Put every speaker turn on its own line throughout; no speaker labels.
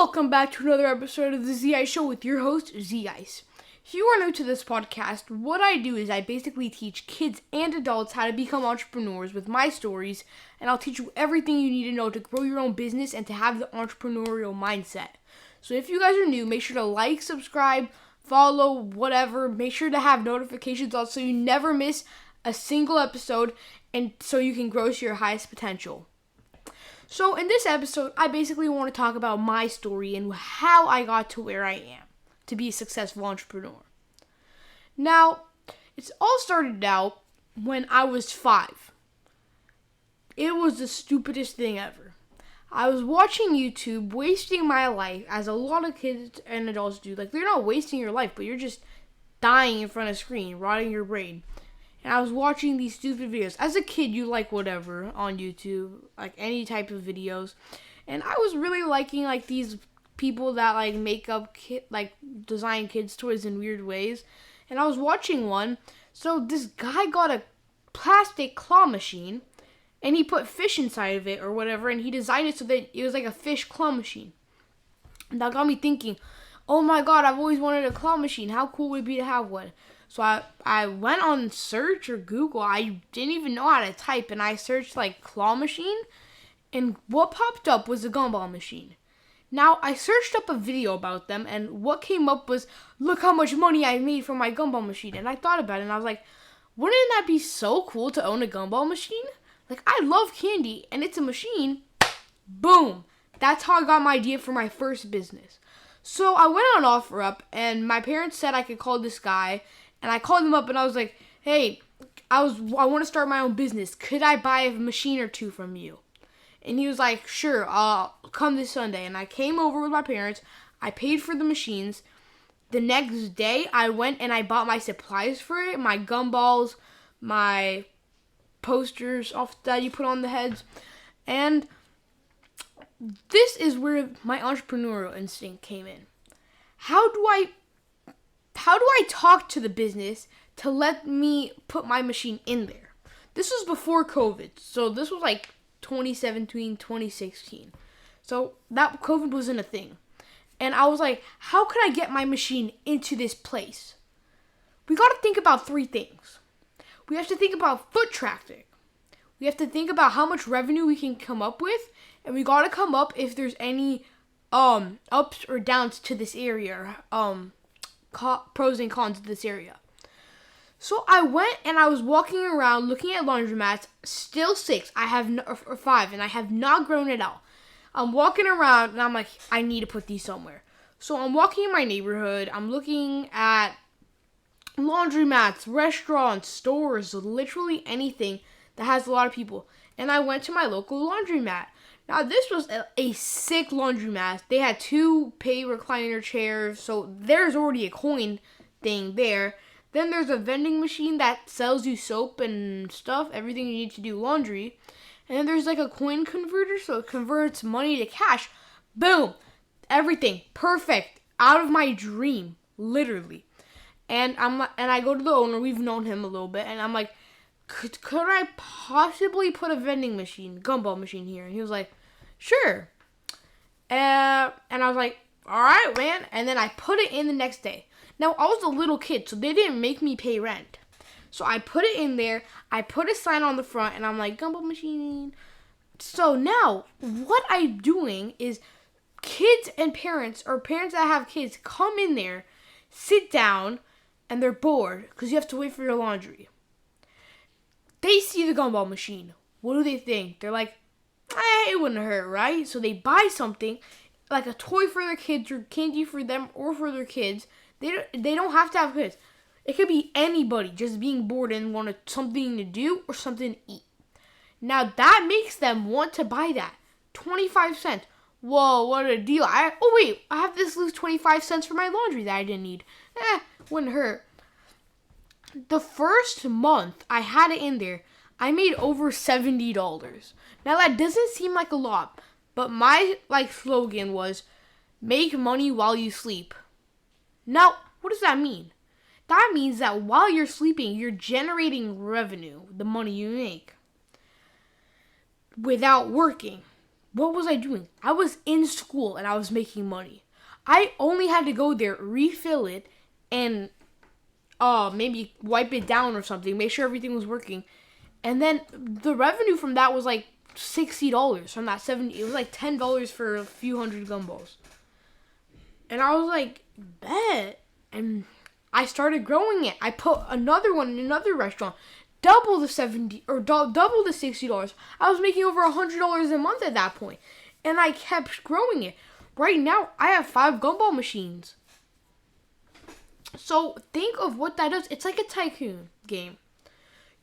Welcome back to another episode of the Z Ice Show with your host, Z Ice. If you are new to this podcast, what I do is I basically teach kids and adults how to become entrepreneurs with my stories, and I'll teach you everything you need to know to grow your own business and to have the entrepreneurial mindset. So if you guys are new, make sure to like, subscribe, follow, whatever. Make sure to have notifications on so you never miss a single episode and so you can grow to your highest potential. So in this episode, I basically want to talk about my story and how I got to where I am to be a successful entrepreneur. Now, it's all started out when I was 5. It was the stupidest thing ever. I was watching YouTube, wasting my life, as a lot of kids and adults do. Like, they're not wasting your life, but you're just dying in front of a screen, rotting your brain. And I was watching these stupid videos. As a kid, you like whatever on YouTube, like any type of videos. And I was really liking like these people that like make up design kids toys in weird ways. And I was watching one. So this guy got a plastic claw machine and he put fish inside of it or whatever, and he designed it so that it was like a fish claw machine. And that got me thinking, oh my god, I've always wanted a claw machine. How cool would it be to have one? So I went on search or Google. I didn't even know how to type, and I searched like claw machine, and what popped up was a gumball machine. Now, I searched up a video about them, and what came up was, look how much money I made from my gumball machine. And I thought about it, and I was like, wouldn't that be so cool to own a gumball machine? Like, I love candy, and it's a machine. Boom. That's how I got my idea for my first business. So I went on OfferUp, and my parents said I could call this guy. And I called him up and I was like, hey, I want to start my own business. Could I buy a machine or two from you? And he was like, sure, I'll come this Sunday. And I came over with my parents. I paid for the machines. The next day, I went and I bought my supplies for it. My gumballs, my posters that you put on the heads. And this is where my entrepreneurial instinct came in. How do I talk to the business to let me put my machine in there? This was before COVID. So this was like 2017, 2016. So that COVID wasn't a thing. And I was like, how could I get my machine into this place? We got to think about 3 things. We have to think about foot traffic. We have to think about how much revenue we can come up with. And we got to come up if there's any ups or downs to this area. Pros and cons of this area. So I went and I was walking around looking at laundromats. Still 6. I have or 5, and I have not grown it out. I'm walking around and I'm like, I need to put these somewhere. So I'm walking in my neighborhood. I'm looking at laundromats, restaurants, stores, literally anything that has a lot of people. And I went to my local laundromat. Now, this was a sick laundromat. They had 2 pay recliner chairs, so there's already a coin thing there. Then there's a vending machine that sells you soap and stuff, everything you need to do laundry. And then there's like a coin converter, so it converts money to cash. Boom! Everything. Perfect. Out of my dream. Literally. And I go to the owner, we've known him a little bit, and I'm like, could I possibly put a vending machine, gumball machine here? And he was like, sure. And I was like, all right, man. And then I put it in the next day. Now, I was a little kid, so they didn't make me pay rent. So I put it in there. I put a sign on the front, and I'm like, gumball machine. So now, what I'm doing is kids and parents, or parents that have kids, come in there, sit down, and they're bored because you have to wait for your laundry. They see the gumball machine. What do they think? They're like, it wouldn't hurt, right? So they buy something, like a toy for their kids or candy for them or for their kids. They don't have to have kids. It could be anybody just being bored and wanted something to do or something to eat. Now that makes them want to buy that. 25 cents. Whoa, what a deal. I have to lose 25 cents for my laundry that I didn't need. Wouldn't hurt. The first month I had it in there, I made over $70. Now that doesn't seem like a lot, but my slogan was, make money while you sleep. Now, what does that mean? That means that while you're sleeping, you're generating revenue, the money you make, without working. what was I doing? I was in school and I was making money. I only had to go there, refill it, and maybe wipe it down or something, make sure everything was working. And then the revenue from that was like $60 from that 70. It was like $10 for a few hundred gumballs. And I was like, bet. And I started growing it. I put another one in another restaurant. Double the double the $60. I was making over $100 a month at that point. And I kept growing it. Right now, I have 5 gumball machines. So think of what that does. It's like a tycoon game.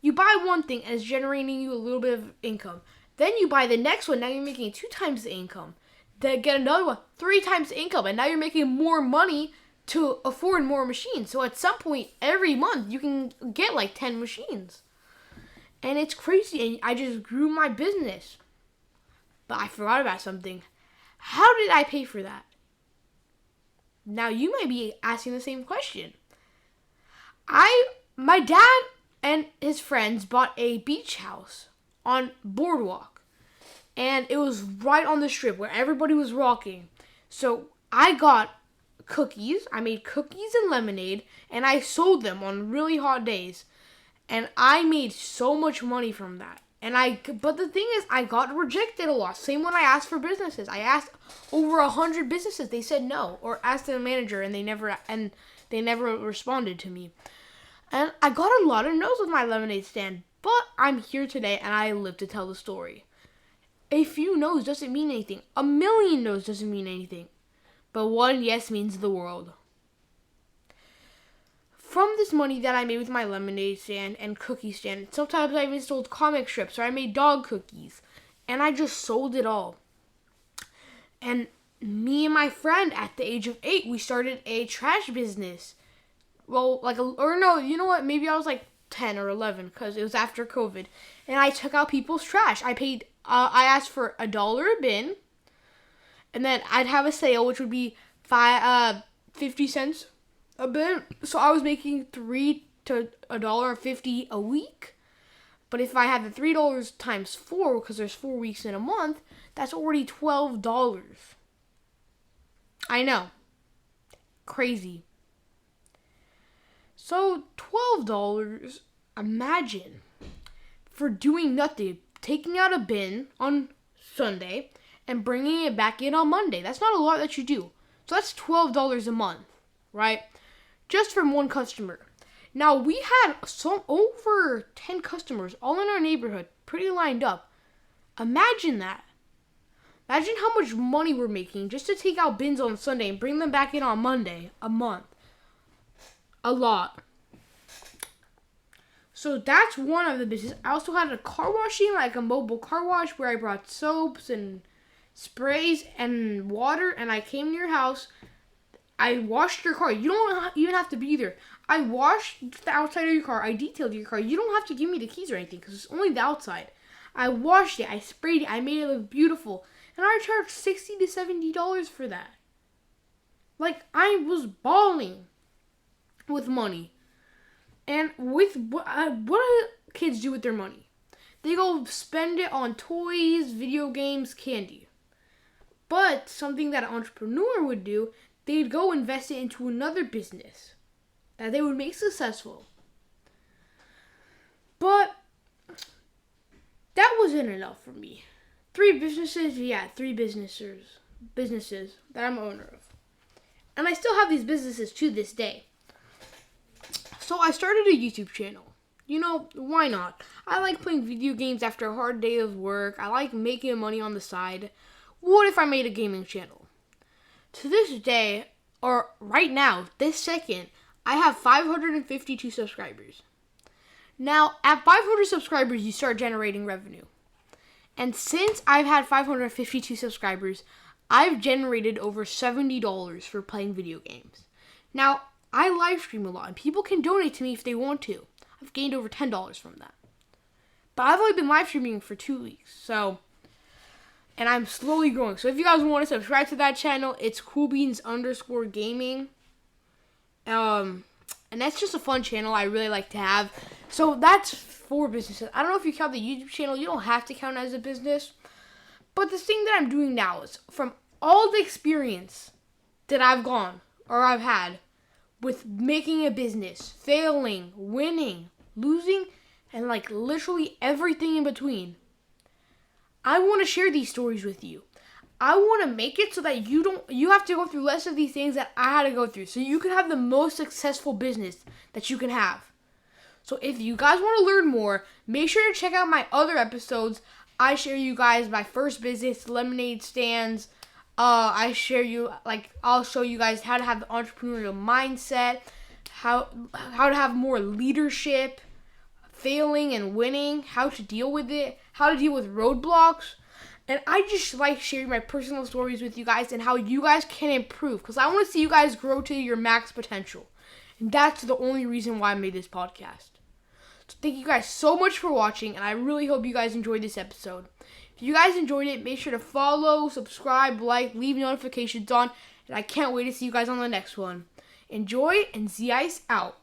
You buy one thing and it's generating you a little bit of income. Then you buy the next one. Now you're making 2 times the income. Then get another one, 3 times the income. And now you're making more money to afford more machines. So at some point, every month, you can get like 10 machines. And it's crazy. And I just grew my business. But I forgot about something. How did I pay for that? Now you might be asking the same question. My dad and his friends bought a beach house on Boardwalk. And it was right on the strip where everybody was walking. So I got cookies. I made cookies and lemonade. And I sold them on really hot days. And I made so much money from that. But the thing is, I got rejected a lot. Same when I asked for businesses. I asked over 100 businesses. They said no. Or asked the manager and they never responded to me. And I got a lot of no's with my lemonade stand. But I'm here today and I live to tell the story. A few no's doesn't mean anything. A million no's doesn't mean anything. But one yes means the world. From this money that I made with my lemonade stand and cookie stand, sometimes I even sold comic strips or I made dog cookies. And I just sold it all. And me and my friend at the age of 8, we started a trash business. Well, you know what? Maybe I was like 10 or 11 because it was after COVID. And I took out people's trash. I asked for $1 a bin. And then I'd have a sale, which would be 50 cents a bin. So I was making $3 to $1.50 a week. But if I had the $3 times 4, because there's 4 weeks in a month, that's already $12. I know. Crazy. So $12, imagine, for doing nothing, taking out a bin on Sunday and bringing it back in on Monday. That's not a lot that you do. So that's $12 a month, right? Just from one customer. Now, we had over 10 customers all in our neighborhood, pretty lined up. Imagine that. Imagine how much money we're making just to take out bins on Sunday and bring them back in on Monday, a month. A lot. So that's one of the businesses. I also had a car washing, like a mobile car wash where I brought soaps and sprays and water, and I came to your house. I washed your car. You don't even have to be there. I washed the outside of your car. I detailed your car. You don't have to give me the keys or anything because it's only the outside. I washed it. I sprayed it. I made it look beautiful. And I charged $60 to $70 for that. Like, I was balling with money. And with what do kids do with their money? They go spend it on toys, video games, candy. But something that an entrepreneur would do, they'd go invest it into another business that they would make successful. But that wasn't enough for me. 3 businesses, yeah, 3 businesses that I'm owner of. And I still have these businesses to this day. So I started a YouTube channel. You know, why not? I like playing video games after a hard day of work. I like making money on the side. What if I made a gaming channel? To this day, or right now, this second, I have 552 subscribers. Now, at 500 subscribers, you start generating revenue. And since I've had 552 subscribers, I've generated over $70 for playing video games. Now, I live stream a lot, and people can donate to me if they want to. I've gained over $10 from that. But I've only been live streaming for 2 weeks, and I'm slowly growing. So if you guys want to subscribe to that channel, it's coolbeans_gaming. And that's just a fun channel I really like to have. So that's 4 businesses. I don't know if you count the YouTube channel. You don't have to count it as a business. But the thing that I'm doing now is from all the experience that I've had with making a business, failing, winning, losing, and like literally everything in between. I want to share these stories with you. I want to make it so that you have to go through less of these things that I had to go through, so you can have the most successful business that you can have. So if you guys want to learn more, make sure to check out my other episodes. I share you guys my first business, lemonade stands. I'll show you guys how to have the entrepreneurial mindset, how to have more leadership, failing and winning, how to deal with it, how to deal with roadblocks. And I just like sharing my personal stories with you guys and how you guys can improve, because I want to see you guys grow to your max potential. And that's the only reason why I made this podcast. So thank you guys so much for watching, and I really hope you guys enjoyed this episode. If you guys enjoyed it, make sure to follow, subscribe, like, leave notifications on, and I can't wait to see you guys on the next one. Enjoy, and Z-Ice out.